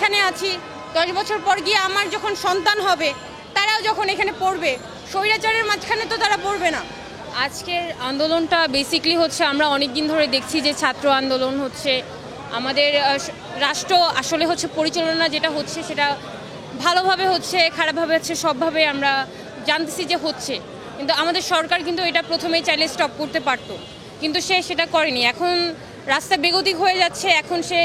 এখানে আছি, 10 বছর পর গিয়ে আমার যখন সন্তান হবে তারাও যখন এখানে পড়বে, স্বৈরাচারের মাঝখানে তো তারা পড়বে না। আজকের আন্দোলনটা বেসিকলি হচ্ছে আমরা অনেক দিন ধরে দেখছি যে ছাত্র আন্দোলন হচ্ছে, আমাদের রাষ্ট্র আসলে হচ্ছে পরিচালনা যেটা হচ্ছে সেটা ভালোভাবে হচ্ছে, খারাপভাবে হচ্ছে, সবভাবে আমরা জানতেছি যে হচ্ছে। কিন্তু আমাদের সরকার কিন্তু এটা প্রথমেই চাইলে স্টপ করতে পারতো, কিন্তু সে সেটা করেনি। এখন রাস্তা বেগতিক হয়ে যাচ্ছে, এখন সে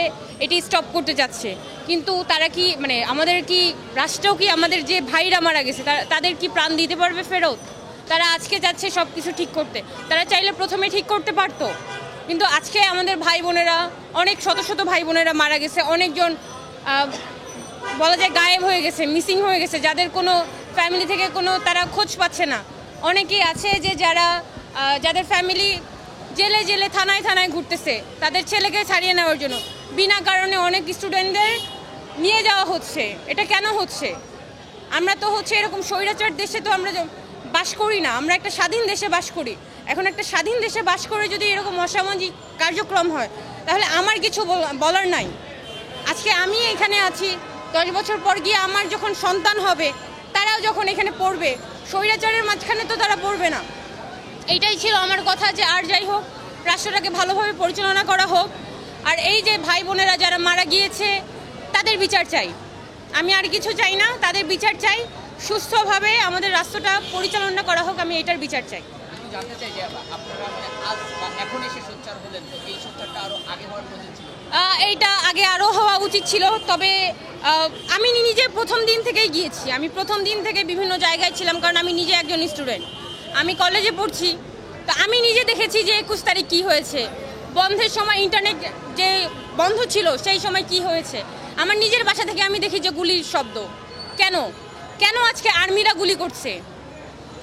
এটি স্টপ করতে যাচ্ছে। কিন্তু তারা কি মানে আমাদের কি রাষ্ট্রও কি আমাদের যে ভাইরা মারা গেছে তাদের কি প্রাণ দিতে পারবে ফেরত? তারা আজকে যাচ্ছে সব কিছু ঠিক করতে, তারা চাইলে প্রথমে ঠিক করতে পারতো। কিন্তু আজকে আমাদের ভাই বোনেরা, অনেক শত শত ভাই বোনেরা মারা গেছে, অনেকজন বলা যায় গায়েব হয়ে গেছে, মিসিং হয়ে গেছে, যাদের কোনো ফ্যামিলি থেকে কোনো তারা খোঁজ পাচ্ছে না। অনেকেই আছে যে যাদের ফ্যামিলি জেলে জেলে থানায় থানায় ঘুরতেছে তাদের ছেলেকে ছাড়িয়ে নেওয়ার জন্য, বিনা কারণে অনেক স্টুডেন্টদের নিয়ে যাওয়া হচ্ছে। এটা কেন হচ্ছে? আমরা তো হচ্ছে এরকম স্বৈরাচার দেশে তো আমরা বাস করি না, আমরা একটা স্বাধীন দেশে বাস করি। এখন একটা স্বাধীন দেশে বাস করে যদি এরকম অসামাজিক কার্যক্রম হয় তাহলে আমার কিছু বলার নাই। আজকে আমি এখানে আছি, 10 বছর পর গিয়ে আমার যখন সন্তান হবে তারাও যখন এখানে পড়বে, স্বৈরাচারের মাঝখানে তো তারা পড়বে না। এইটাই ছিল আমার কথা, যে আর যাই হোক রাষ্ট্রটাকে ভালোভাবে পরিচালনা করা হোক। আর এই যে ভাই বোনেরা যারা মারা গিয়েছে তাদের বিচার চাই, আমি আর কিছু চাই না, তাদের বিচার চাই। সুস্থভাবে আমাদের রাষ্ট্রটা পরিচালনা করা হোক, আমি এটার বিচার চাই। জানতে চাই যে আপনারা মানে আজ বা এখন এসে সোচ্চার হলেন, তো এই সোচ্চারটা আরো আগে হওয়ার প্রয়োজন ছিল? এইটা আগে আরও হওয়া উচিত ছিল, তবে আমি নিজে প্রথম দিন থেকেই গিয়েছি। আমি প্রথম দিন থেকে বিভিন্ন জায়গায় ছিলাম, কারণ আমি নিজে একজন স্টুডেন্ট, আমি কলেজে পড়ছি। তো আমি নিজে দেখেছি যে 21 তারিখ কী হয়েছে, বন্ধের সময় ইন্টারনেট যে বন্ধ ছিল সেই সময় কি হয়েছে। আমার নিজের বাসা থেকে আমি দেখি যে গুলির শব্দ। কেন কেন আজকে আর্মিরা গুলি করছে?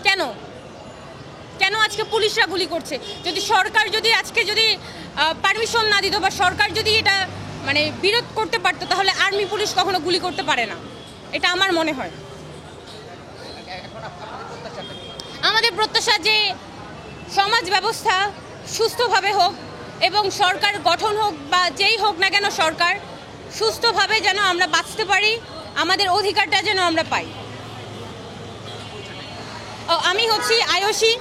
কেন কেন আজকে পুলিশরা গুলি করছে? যদি সরকার আজকে পারমিশন না দিত বা সরকার যদি এটা মানে বিরোধ করতে পারতো তাহলে আর্মি পুলিশ কখনো গুলি করতে পারে না, এটা আমার মনে হয়। আমাদের প্রত্যাশা যে সমাজ ব্যবস্থা সুস্থভাবে হোক এবং সরকার গঠন হোক বা যেই হোক না কেন, সরকার সুস্থভাবে যেন আমরা বাঁচতে পারি, আমাদের অধিকারটা যেন আমরা পাই। আমি হচ্ছি আয়ুষী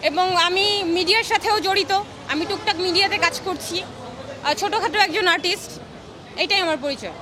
এবং আমি মিডিয়ার সাথেও জড়িত, আমি টুকটাক মিডিয়াতে কাজ করছি, ছোটোখাটো একজন আর্টিস্ট, এইটাই আমার পরিচয়।